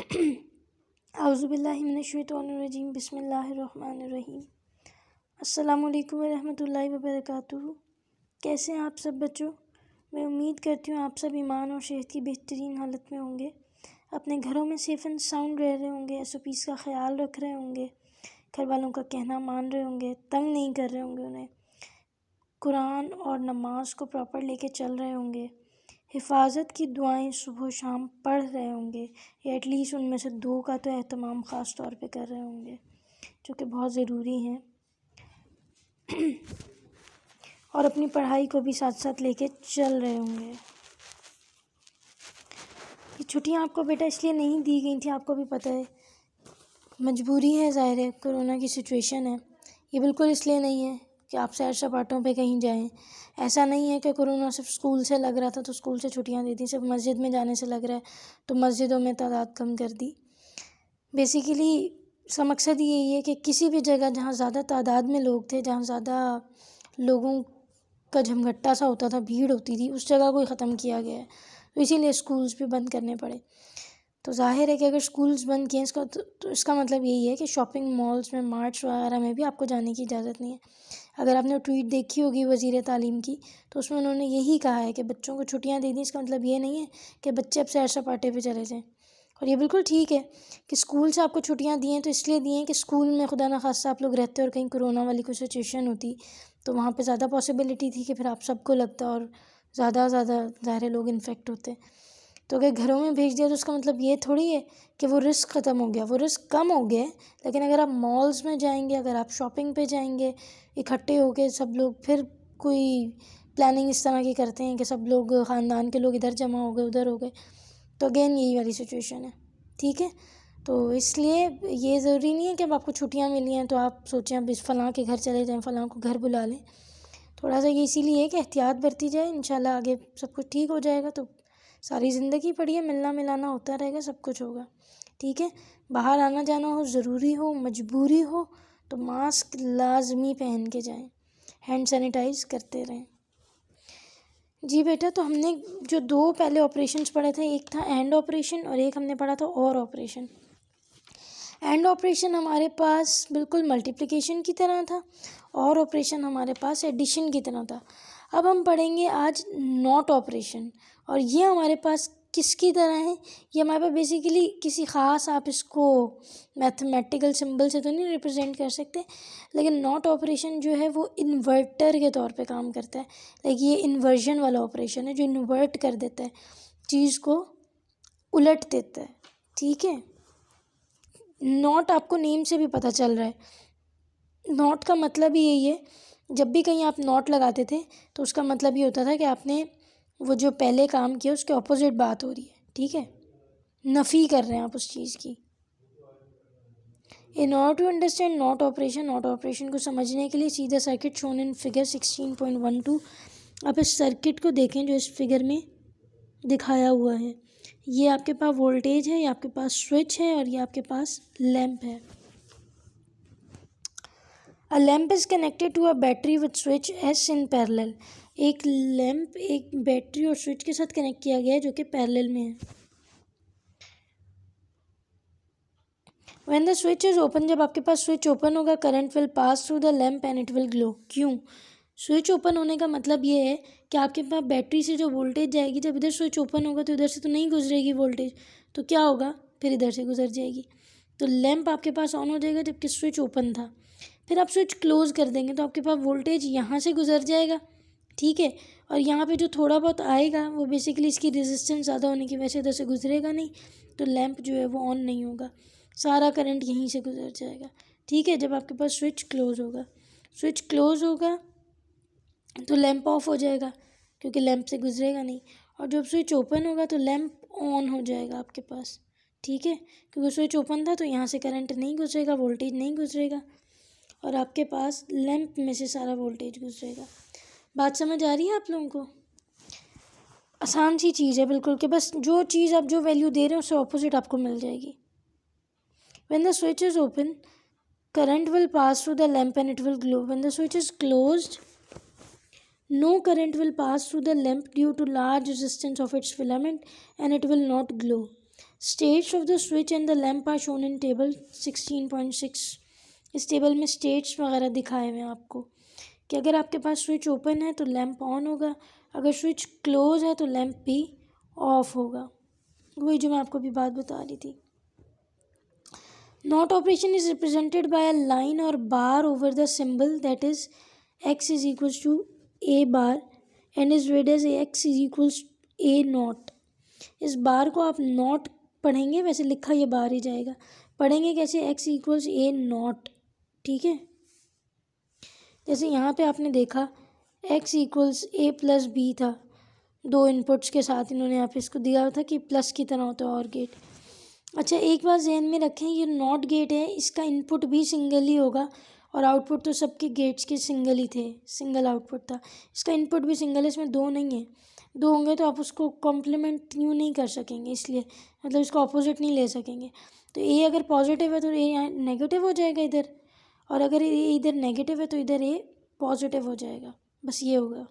औज़ुबिल्लाहि मिनश्शैतानिर्रजीम बिस्मिल्लाहिर्रहमानिर्रहीम। अस्सलामुअलैकुम वरहमतुल्लाहि वबरकातुहू। कैसे हैं आप सब बच्चों? मैं उम्मीद करती हूँ आप सब ईमान और सेहत की बेहतरीन हालत में होंगे, अपने घरों में सेफ़ एंड साउंड रह रहे होंगे, SOPs का ख्याल रख रहे होंगे, घर वालों का कहना मान रहे होंगे, तंग नहीं कर रहे होंगे उन्हें, कुरान और नमाज को प्रॉपर लेके चल रहे होंगे, हिफाजत की दुआएं सुबह शाम पढ़ रहे होंगे, या एटलीस्ट उनमें से 2 का तो एहतमाम ख़ास तौर पे कर रहे होंगे, जो कि बहुत ज़रूरी है। और अपनी पढ़ाई को भी साथ साथ लेके चल रहे होंगे। ये छुट्टियाँ आपको बेटा इसलिए नहीं दी गई थी, आपको भी पता है, मजबूरी है, ज़ाहिर है, कोरोना की सिचुएशन है। ये बिल्कुल इसलिए नहीं है कि आप सैर सपाटों पे कहीं जाएं। ऐसा नहीं है कि कोरोना सिर्फ स्कूल से लग रहा था तो स्कूल से छुट्टियां दी थी, सिर्फ मस्जिद में जाने से लग रहा है तो मस्जिदों में तादाद कम कर दी। बेसिकली इसका मकसद यही है कि किसी भी जगह जहाँ ज़्यादा तादाद में लोग थे, जहाँ ज़्यादा लोगों का झमघट्टा सा होता था, भीड़ होती थी, उस जगह को ख़त्म किया गया है। तो इसीलिए स्कूल्स भी बंद करने पड़े। तो ज़ाहिर है कि अगर स्कूल्स बंद किए तो इसका मतलब यही है कि शॉपिंग मॉल्स में, मार्ट्स वगैरह में भी आपको जाने की इजाज़त नहीं है। अगर आपने ट्वीट देखी होगी वज़ीर तालीम की, तो उसमें उन्होंने यही कहा है कि बच्चों को छुट्टियां दे दी। इसका मतलब ये नहीं है कि बच्चे अब सैर सपाटे पे चले जाएं। और ये बिल्कुल ठीक है कि स्कूल से आपको छुट्टियां दी हैं तो इसलिए दी हैं कि स्कूल में खुदा न खास्ता आप लोग रहते और कहीं कोरोना वाली कोई सिचुएशन होती तो वहाँ पे ज़्यादा पॉसिबिलिटी थी कि फिर आप सबको लगता और ज़्यादा ज़ाहिर लोग इन्फेक्ट होते। तो अगर घरों में भेज दिया तो उसका मतलब ये थोड़ी है कि वो रिस्क ख़त्म हो गया, वो रिस्क कम हो गया है। लेकिन अगर आप मॉल्स में जाएंगे, अगर आप शॉपिंग पे जाएंगे इकट्ठे होके सब लोग, फिर कोई प्लानिंग इस तरह की करते हैं कि सब लोग ख़ानदान के लोग इधर जमा हो गए, उधर हो गए, तो अगेन यही वाली सिचुएशन है। ठीक है, तो इसलिए ये ज़रूरी नहीं है कि अब आपको छुट्टियाँ मिली हैं तो आप सोचें अब इस फ़लाँ के घर चले जाएँ, फ़लाँ को घर बुला लें। थोड़ा सा ये इसीलिए है कि एहतियात बरती जाए, इंशाल्लाह आगे सब कुछ ठीक हो जाएगा। तो सारी ज़िंदगी पड़ी है, मिलना मिलाना होता रहेगा, सब कुछ होगा। ठीक है, बाहर आना जाना हो, ज़रूरी हो, मजबूरी हो तो मास्क लाजमी पहन के जाएं, हैंड सैनिटाइज करते रहें। जी बेटा, तो हमने जो 2 पहले ऑपरेशंस पढ़े थे, एक था एंड ऑपरेशन और एक हमने पढ़ा था और ऑपरेशन। एंड ऑपरेशन हमारे पास बिल्कुल मल्टीप्लिकेशन की तरह था और ऑपरेशन हमारे पास एडिशन की तरह था। अब हम पढ़ेंगे आज नॉट ऑपरेशन, और ये हमारे पास किसकी तरह है? ये हमारे पास बेसिकली किसी ख़ास, आप इसको मैथमेटिकल सिंबल से तो नहीं रिप्रेजेंट कर सकते, लेकिन नॉट ऑपरेशन जो है वो इन्वर्टर के तौर पे काम करता है। लाइक ये इन्वर्जन वाला ऑपरेशन है जो इन्वर्ट कर देता है, चीज़ को उलट देता है। ठीक है, नॉट आपको नेम से भी पता चल रहा है। नॉट का मतलब ही यही है, जब भी कहीं आप नॉट लगाते थे तो उसका मतलब ये होता था कि आपने वो जो पहले काम किया उसके ऑपोजिट बात हो रही है। ठीक है, नफ़ी कर रहे हैं आप उस चीज़ की। In order to understand not operation को समझने के लिए सीधा सर्किट शोन इन फिगर 16.12, आप इस सर्किट को देखें जो इस फिगर में दिखाया हुआ है। ये आपके पास वोल्टेज है, ये आपके पास स्विच है और ये आपके पास लैंप है। A lamp is connected to a battery with switch S in parallel. एक लैंप एक बैटरी और स्विच के साथ कनेक्ट किया गया है जो कि पैरेलल में है। When the switch is open, जब आपके पास स्विच ओपन होगा, current will pass through the lamp and it will glow. क्यों? स्विच ओपन होने का मतलब ये है कि आपके पास बैटरी से जो वोल्टेज जाएगी, जब इधर स्विच ओपन होगा तो इधर से तो नहीं गुजरेगी वोल्टेज, तो क्या होगा, फिर इधर से गुजर जाएगी। तो लैंप आपके पास ऑन हो जाएगा जबकि स्विच ओपन था। फिर आप स्विच क्लोज़ कर देंगे तो आपके पास वोल्टेज यहाँ से गुजर जाएगा। ठीक है, और यहाँ पे जो थोड़ा बहुत आएगा वो बेसिकली इसकी रेजिस्टेंस ज़्यादा होने की वजह से इधर से गुजरेगा नहीं, तो लैंप जो है वो ऑन नहीं होगा, सारा करंट यहीं से गुजर जाएगा। ठीक है, जब आपके पास स्विच क्लोज़ होगा तो लैंप ऑफ हो जाएगा क्योंकि लैंप से गुजरेगा नहीं, और जब स्विच ओपन होगा तो लैंप ऑन हो जाएगा आपके पास। ठीक है, क्योंकि स्विच ओपन था तो यहाँ से करंट नहीं गुजरेगा, वोल्टेज नहीं गुजरेगा, और आपके पास लैंप में से सारा वोल्टेज गुजरेगा। बात समझ आ रही है आप लोगों को? आसान सी चीज़ है बिल्कुल, कि बस जो चीज़ आप जो वैल्यू दे रहे हो उससे ऑपोजिट आपको मिल जाएगी। When the switch is open, current will pass through the lamp and it will glow. When the switch is closed, no current will pass through the lamp due to large resistance of its filament and it will not glow. States of the switch and the lamp are shown in table 16.6। इस table में states वगैरह दिखाए हुए हैं आपको कि अगर आपके पास स्विच ओपन है तो लैम्प ऑन होगा, अगर स्विच क्लोज है तो लैम्प भी ऑफ होगा। वही जो मैं आपको अभी बात बता रही थी। Not operation is represented by a line or bar over the symbol that is x is equals to A bar and is read as x is equals A not. इस बार को आप नॉट पढ़ेंगे, वैसे लिखा ये बार ही जाएगा, पढ़ेंगे कैसे, x इक्वल्स ए नॉट। ठीक है, जैसे यहाँ पे आपने देखा x equals a plus B था, दो इनपुट्स के साथ इन्होंने यहाँ पे इसको दिया था कि प्लस की तरह होता है और गेट। अच्छा, एक बात जहन में रखें, ये नॉट गेट है, इसका इनपुट भी सिंगल ही होगा और आउटपुट तो सबके गेट्स के सिंगल ही थे, सिंगल आउटपुट था। इसका इनपुट भी सिंगल है, इसमें दो नहीं है। दो होंगे तो आप उसको कॉम्प्लीमेंट यूँ नहीं कर सकेंगे, इसलिए मतलब इसका ऑपोजिट नहीं ले सकेंगे। तो ए अगर पॉजिटिव है तो ए यहाँ नेगेटिव हो जाएगा इधर, और अगर ए इधर नेगेटिव है तो इधर ए पॉजिटिव हो जाएगा, बस ये होगा।